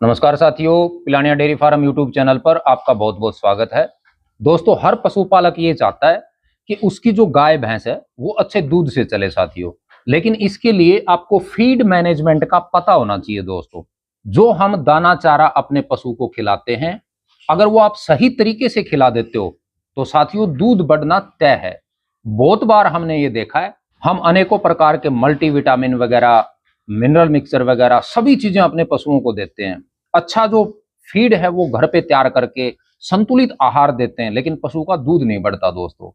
नमस्कार साथियों, Pilania dairy farm YouTube channel पर आपका बहुत बहुत स्वागत है। दोस्तों, हर पशुपालक ये चाहता है कि उसकी जो गाय भैंस है वो अच्छे दूध से चले साथियों। लेकिन इसके लिए आपको फीड मैनेजमेंट का पता होना चाहिए दोस्तों। जो हम दाना चारा अपने पशु को खिलाते हैं, अगर वो आप सही तरीके से खिला देते हो तो साथियों दूध बढ़ना तय है। बहुत बार हमने ये देखा है, हम अनेकों प्रकार के मल्टीविटामिन वगैरह, मिनरल मिक्सर वगैरह सभी चीजें अपने पशुओं को देते हैं। अच्छा जो फीड है वो घर पे तैयार करके संतुलित आहार देते हैं, लेकिन पशु का दूध नहीं बढ़ता दोस्तों।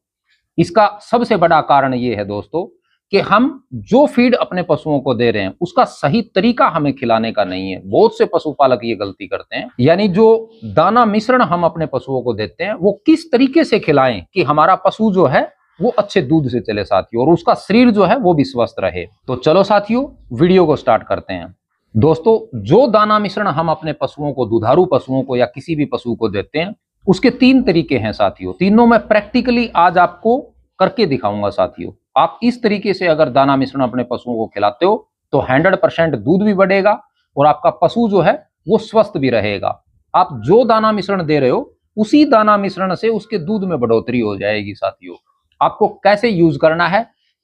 इसका सबसे बड़ा कारण ये है दोस्तों कि हम जो फीड अपने पशुओं को दे रहे हैं उसका सही तरीका हमें खिलाने का नहीं है। बहुत से पशुपालक ये गलती करते हैं, यानी जो दाना मिश्रण हम अपने पशुओं को देते हैं वो किस तरीके से खिलाएं कि हमारा पशु जो है वो अच्छे दूध से चले साथियों, और उसका शरीर जो है वो भी स्वस्थ रहे। तो चलो साथियों, वीडियो को स्टार्ट करते हैं। दोस्तों, जो दाना मिश्रण हम अपने पशुओं को, दुधारू पशुओं को या किसी भी पशु को देते हैं, उसके 3 तरीके हैं साथियों। तीनों मैं प्रैक्टिकली आज आपको करके दिखाऊंगा साथियों। आप इस तरीके से अगर दाना मिश्रण अपने पशुओं को खिलाते हो तो 100% दूध भी बढ़ेगा और आपका पशु जो है वो स्वस्थ भी रहेगा। आप जो दाना मिश्रण दे रहे हो उसी दाना मिश्रण से उसके दूध में बढ़ोतरी हो जाएगी साथियों। आपको कैसे यूज करना है?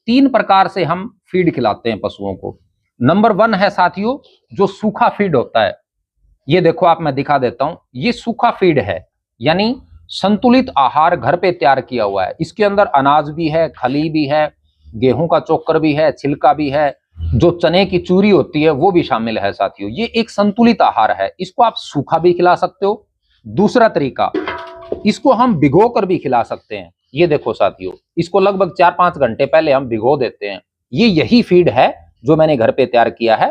3 प्रकार से हम फीड खिलाते हैं पशुओं को। नंबर 1 है साथियों जो सूखा फीड होता है। ये देखो, आप मैं दिखा देता हूं, ये सूखा फीड है, यानी संतुलित आहार घर पे तैयार किया हुआ है। इसके अंदर अनाज भी है, खली भी है, गेहूं का चोकर भी है, छिलका भी है, जो चने की चूरी होती है वो भी शामिल है साथियों। ये एक संतुलित आहार है। इसको आप सूखा भी खिला सकते हो। दूसरा तरीका, इसको हम भिगो कर भी खिला सकते हैं। ये देखो साथियों, इसको लगभग 4-5 घंटे पहले हम भिगो देते हैं। ये यही फीड है जो मैंने घर पे तैयार किया है।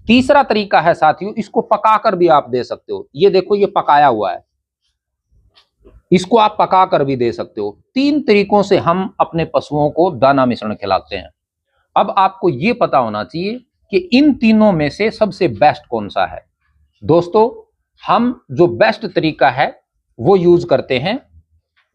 तीसरा तरीका है साथियों, इसको पकाकर भी आप दे सकते हो। ये देखो, ये पकाया हुआ है, इसको आप पकाकर भी दे सकते हो। 3 तरीकों से हम अपने पशुओं को दाना मिश्रण खिलाते हैं। अब आपको ये पता होना चाहिए कि इन तीनों में से सबसे बेस्ट कौन सा है। दोस्तों, हम जो बेस्ट तरीका है वो यूज करते हैं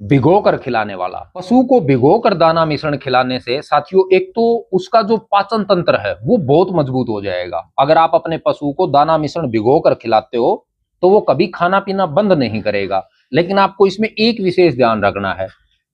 भिगोकर खिलाने वाला। पशु को भिगोकर दाना मिश्रण खिलाने से साथियों, एक तो उसका जो पाचन तंत्र है वो बहुत मजबूत हो जाएगा। अगर आप अपने पशु को दाना मिश्रण भिगोकर खिलाते हो तो वो कभी खाना पीना बंद नहीं करेगा। लेकिन आपको इसमें एक विशेष ध्यान रखना है।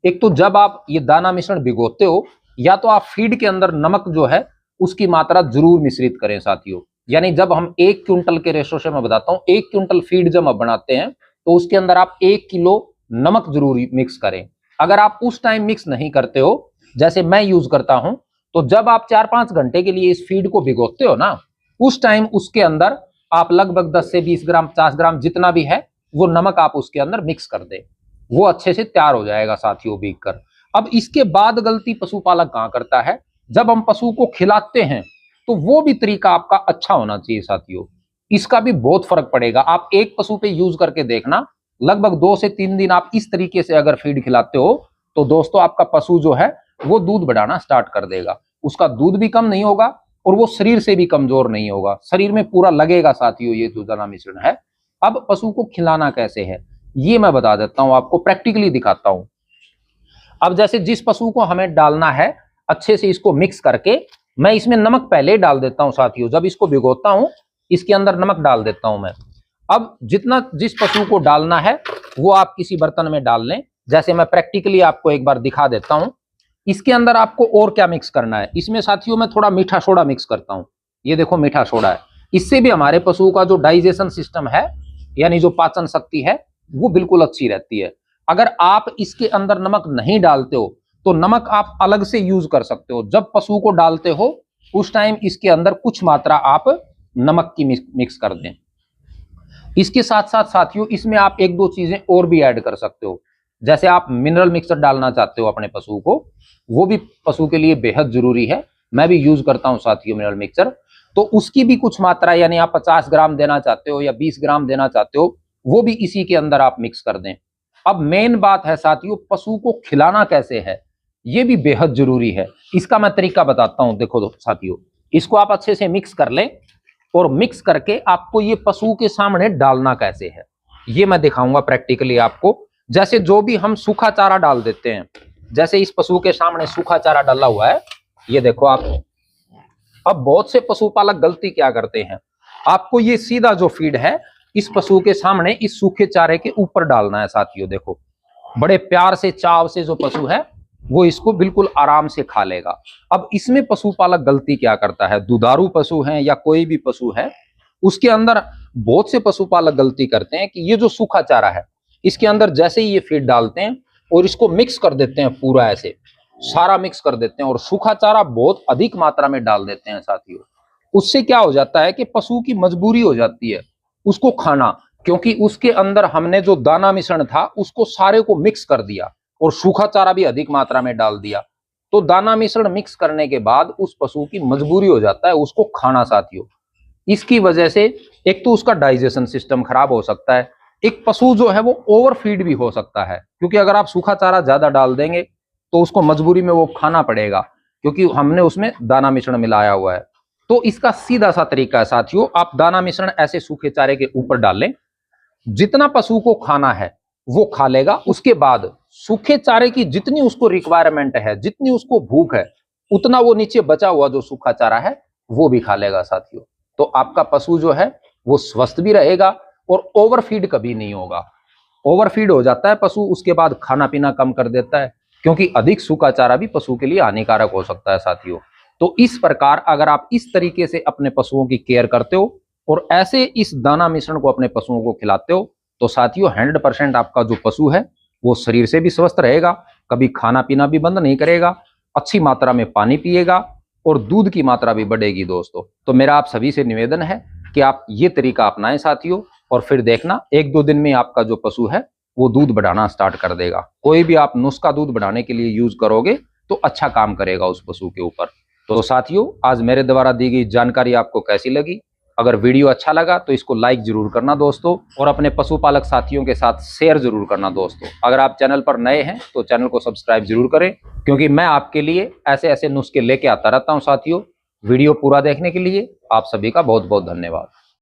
एक तो जब आप ये दाना मिश्रण भिगोते हो, या तो आप फीड के अंदर नमक जो है उसकी मात्रा जरूर मिश्रित करें साथियों। यानी जब हम 1 क्विंटल के रेशो से मैं बताता हूँ, 1 क्विंटल फीड जब आप बनाते हैं तो उसके अंदर आप 1 किलो नमक जरूर मिक्स करें। अगर आप उस टाइम मिक्स नहीं करते हो, जैसे मैं यूज करता हूं, तो जब आप 4-5 घंटे के लिए इस फीड को भिगोते हो ना, उस टाइम उसके अंदर आप लगभग 10 से 20 ग्राम, 50 ग्राम जितना भी है वो नमक आप उसके अंदर मिक्स कर दे। वो अच्छे से तैयार हो जाएगा साथियों भीग कर। अब इसके बाद गलती पशुपालक कहां करता है, जब हम पशु को खिलाते हैं तो वो भी तरीका आपका अच्छा होना चाहिए साथियों। इसका भी बहुत फर्क पड़ेगा। आप एक पशु पे यूज करके देखना, लगभग 2 से 3 दिन आप इस तरीके से अगर फीड खिलाते हो तो दोस्तों आपका पशु जो है वो दूध बढ़ाना स्टार्ट कर देगा। उसका दूध भी कम नहीं होगा और वो शरीर से भी कमजोर नहीं होगा, शरीर में पूरा लगेगा साथियों ये जो दाना मिश्रण है। अब पशु को खिलाना कैसे है ये मैं बता देता हूं, आपको प्रैक्टिकली दिखाता हूं। अब जैसे जिस पशु को हमें डालना है, अच्छे से इसको मिक्स करके मैं इसमें नमक पहले डाल देता हूं साथियों। जब इसको भिगोता हूं इसके अंदर नमक डाल देता हूं मैं। अब जितना जिस पशु को डालना है वो आप किसी बर्तन में डाल लें। जैसे मैं प्रैक्टिकली आपको एक बार दिखा देता हूं। इसके अंदर आपको और क्या मिक्स करना है, इसमें साथियों मैं थोड़ा मीठा सोडा मिक्स करता हूं। ये देखो, मीठा सोडा है। इससे भी हमारे पशु का जो डाइजेशन सिस्टम है, यानी जो पाचन शक्ति है, वो बिल्कुल अच्छी रहती है। अगर आप इसके अंदर नमक नहीं डालते हो तो नमक आप अलग से यूज कर सकते हो। जब पशु को डालते हो उस टाइम इसके अंदर कुछ मात्रा आप नमक की मिक्स कर दें। इसके साथ साथ साथियों इसमें आप 1-2 चीजें और भी ऐड कर सकते हो। जैसे आप मिनरल मिक्सर डालना चाहते हो अपने पशु को, वो भी पशु के लिए बेहद जरूरी है। मैं भी यूज करता हूं साथियों मिनरल मिक्सर। तो उसकी भी कुछ मात्रा, यानी आप 50 ग्राम देना चाहते हो या 20 ग्राम देना चाहते हो, वो भी इसी के अंदर आप मिक्स कर दें। अब मेन बात है साथियों, पशु को खिलाना कैसे है ये भी बेहद जरूरी है। इसका मैं तरीका बताता हूं। देखो साथियों, इसको आप अच्छे से मिक्स कर लें और मिक्स करके आपको ये पशु के सामने डालना कैसे है ये मैं दिखाऊंगा प्रैक्टिकली आपको। जैसे जो भी हम सूखा चारा डाल देते हैं, जैसे इस पशु के सामने सूखा चारा डाला हुआ है, ये देखो आप। अब बहुत से पशुपालक गलती क्या करते हैं, आपको ये सीधा जो फीड है इस पशु के सामने इस सूखे चारे के ऊपर डालना है साथियों। देखो बड़े प्यार से चाव से जो पशु है वो इसको बिल्कुल आराम से खा लेगा। अब इसमें पशुपालक गलती क्या करता है, दुधारू पशु है या कोई भी पशु है, उसके अंदर बहुत से पशुपालक गलती करते हैं कि ये जो सूखा चारा है इसके अंदर जैसे ही ये फीड डालते हैं और इसको मिक्स कर देते हैं, पूरा ऐसे सारा मिक्स कर देते हैं और सूखा चारा बहुत अधिक मात्रा में डाल देते हैं साथियों। उससे क्या हो जाता है कि पशु की मजबूरी हो जाती है उसको खाना, क्योंकि उसके अंदर हमने जो दाना मिश्रण था उसको सारे को मिक्स कर दिया और सूखा चारा भी अधिक मात्रा में डाल दिया। तो दाना मिश्रण मिक्स करने के बाद उस पशु की मजबूरी हो जाता है उसको खाना साथियों। इसकी वजह से एक तो उसका डाइजेशन सिस्टम खराब हो सकता है, एक पशु जो है वो ओवरफीड भी हो सकता है, क्योंकि अगर आप सूखा चारा ज्यादा डाल देंगे तो उसको मजबूरी में वो खाना पड़ेगा क्योंकि हमने उसमें दाना मिश्रण मिलाया हुआ है। तो इसका सीधा सा तरीका है साथियों, आप दाना मिश्रण ऐसे सूखे चारे के ऊपर डाल लें, जितना पशु को खाना है वो खा लेगा। उसके बाद सूखे चारे की जितनी उसको रिक्वायरमेंट है, जितनी उसको भूख है, उतना वो नीचे बचा हुआ जो सूखा चारा है वो भी खा लेगा साथियों। तो आपका पशु जो है वो स्वस्थ भी रहेगा और ओवरफीड कभी नहीं होगा। ओवरफीड हो जाता है पशु, उसके बाद खाना पीना कम कर देता है, क्योंकि अधिक सूखा चारा भी पशु के लिए हानिकारक हो सकता है साथियों। तो इस प्रकार अगर आप इस तरीके से अपने पशुओं की केयर करते हो और ऐसे इस दाना मिश्रण को अपने पशुओं को खिलाते हो तो साथियों 100% आपका जो पशु है वो शरीर से भी स्वस्थ रहेगा, कभी खाना पीना भी बंद नहीं करेगा, अच्छी मात्रा में पानी पिएगा और दूध की मात्रा भी बढ़ेगी दोस्तों। तो मेरा आप सभी से निवेदन है कि आप ये तरीका अपनाएं साथियों, और फिर देखना 1-2 दिन में आपका जो पशु है वो दूध बढ़ाना स्टार्ट कर देगा। कोई भी आप नुस्खा दूध बढ़ाने के लिए यूज करोगे तो अच्छा काम करेगा उस पशु के ऊपर। तो साथियों आज मेरे द्वारा दी गई जानकारी आपको कैसी लगी? अगर वीडियो अच्छा लगा तो इसको लाइक जरूर करना दोस्तों, और अपने पशुपालक साथियों के साथ शेयर जरूर करना दोस्तों। अगर आप चैनल पर नए हैं तो चैनल को सब्सक्राइब जरूर करें, क्योंकि मैं आपके लिए ऐसे ऐसे नुस्खे लेके आता रहता हूं साथियों। वीडियो पूरा देखने के लिए आप सभी का बहुत बहुत धन्यवाद।